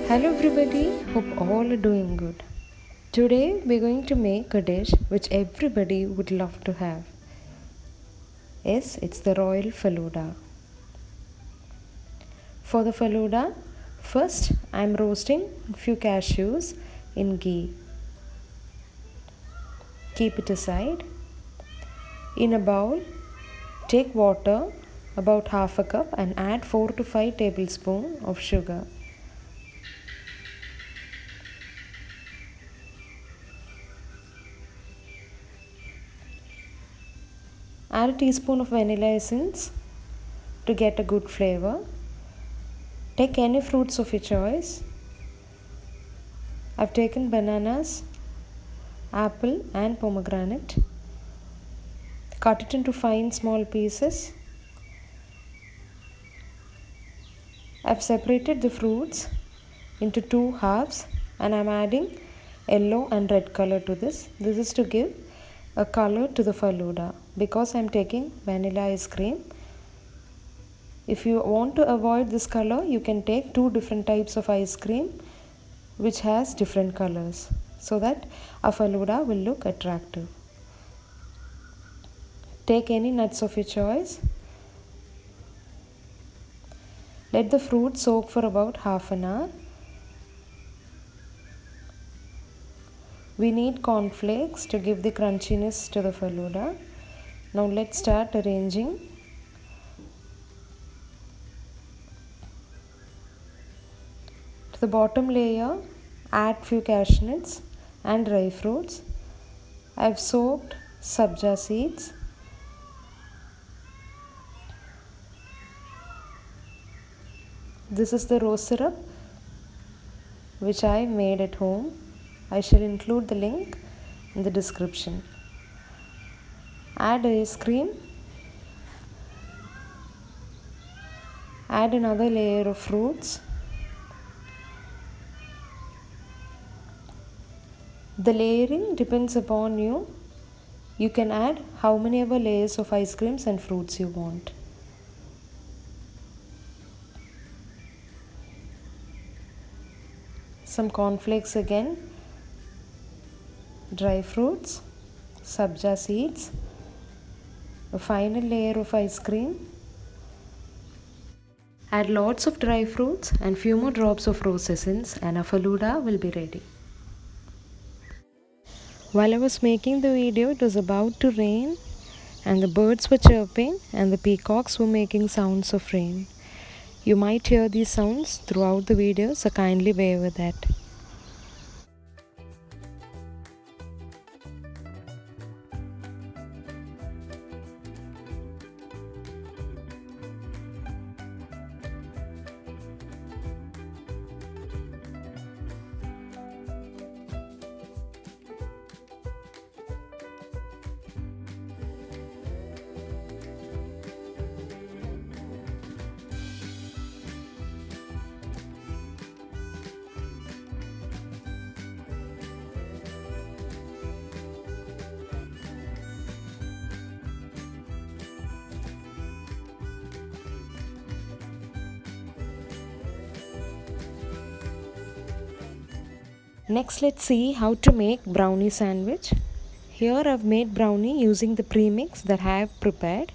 Hello everybody, hope all are doing good. Today we're going to make a dish which everybody would love to have. Yes, it's the royal Falooda. For the Falooda, first I'm roasting a few cashews in ghee. Keep it aside. In a bowl, take water about half a cup and add 4 to 5 tablespoons of sugar. Add a teaspoon of vanilla essence to get a good flavor. Take any fruits of your choice. I've taken bananas, apple and pomegranate. Cut it into fine small pieces. I've separated the fruits into two halves and I'm adding yellow and red color to this. This is to give a color to the Falooda because I'm taking vanilla ice cream. If you want to avoid this color, you can take two different types of ice cream which has different colors so that a Falooda will look attractive. Take any nuts of your choice. Let the fruit soak for about half an hour. We need cornflakes to give the crunchiness to the Falooda. Now let's start arranging. To the bottom layer, add few cashew nuts and dry fruits. I've soaked sabja seeds. This is the rose syrup which I made at home. I shall include the link in the description. Add ice cream. Add another layer of fruits. The layering depends upon you. You can add how many ever layers of ice creams and fruits you want. Some cornflakes again, dry fruits, sabja seeds, a final layer of ice cream. Add lots of dry fruits and few more drops of rose essence and a Falooda will be ready. While I was making the video, it was about to rain and the birds were chirping and the peacocks were making sounds of rain. You might hear these sounds throughout the video, so kindly bear with that. Next, let's see how to make brownie sandwich. Here I've made brownie using the premix that I have prepared.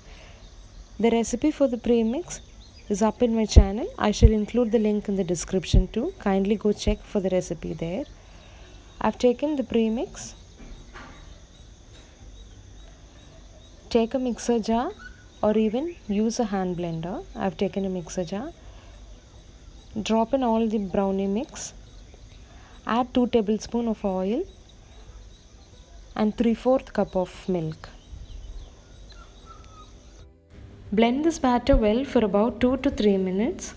The recipe for the premix is up in my channel. I shall include the link in the description too. Kindly go check for the recipe there. I've taken the premix. Take a mixer jar or even use a hand blender. I've taken a mixer jar. Drop in all the brownie mix. Add 2 tablespoons of oil and 3/4 cup of milk. Blend this batter well for about 2 to 3 minutes.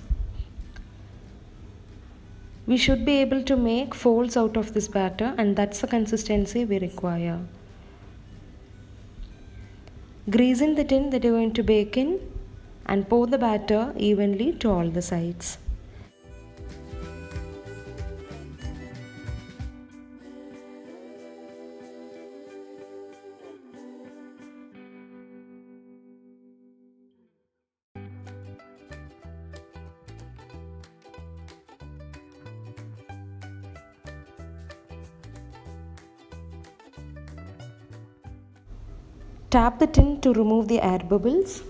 We should be able to make folds out of this batter and that's the consistency we require. Grease in the tin that you're going to bake in and pour the batter evenly to all the sides. Tap the tin to remove the air bubbles.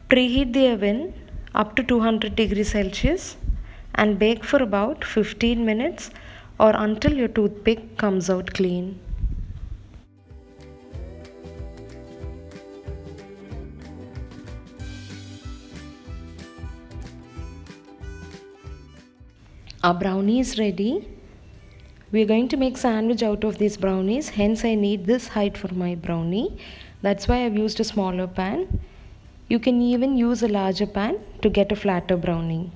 Preheat the oven up to 200 degrees Celsius and bake for about 15 minutes or until your toothpick comes out clean. Our brownie is ready. We are going to make sandwich out of these brownies, hence I need this height for my brownie. That's why I've used a smaller pan. You can even use a larger pan to get a flatter brownie.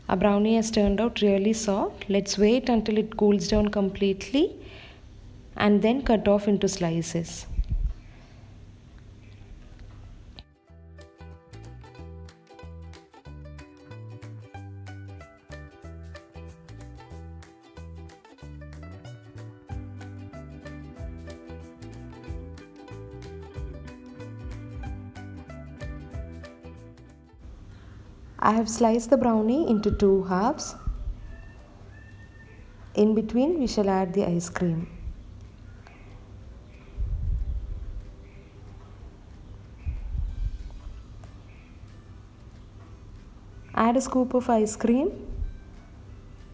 Our brownie has turned out really soft. Let's wait until it cools down completely and then cut off into slices. I have sliced the brownie into 2 halves. In between we shall add the ice cream. Add a scoop of ice cream.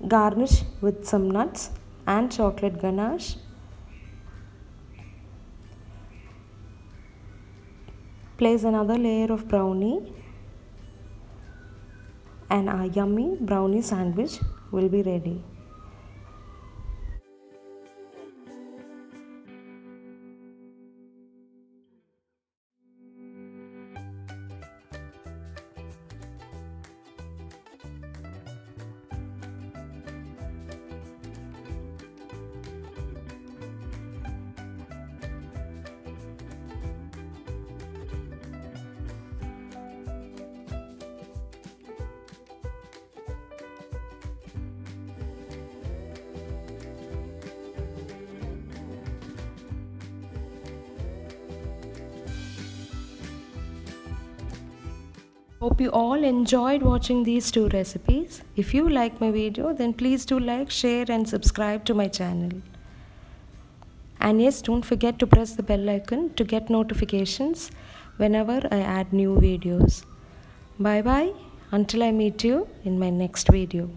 Garnish with some nuts and chocolate ganache. Place another layer of brownie and our yummy brownie sandwich will be ready. Hope you all enjoyed watching these 2 recipes. If you like my video, then please do like, share and subscribe to my channel. And yes, don't forget to press the bell icon to get notifications whenever I add new videos. Bye bye until I meet you in my next video.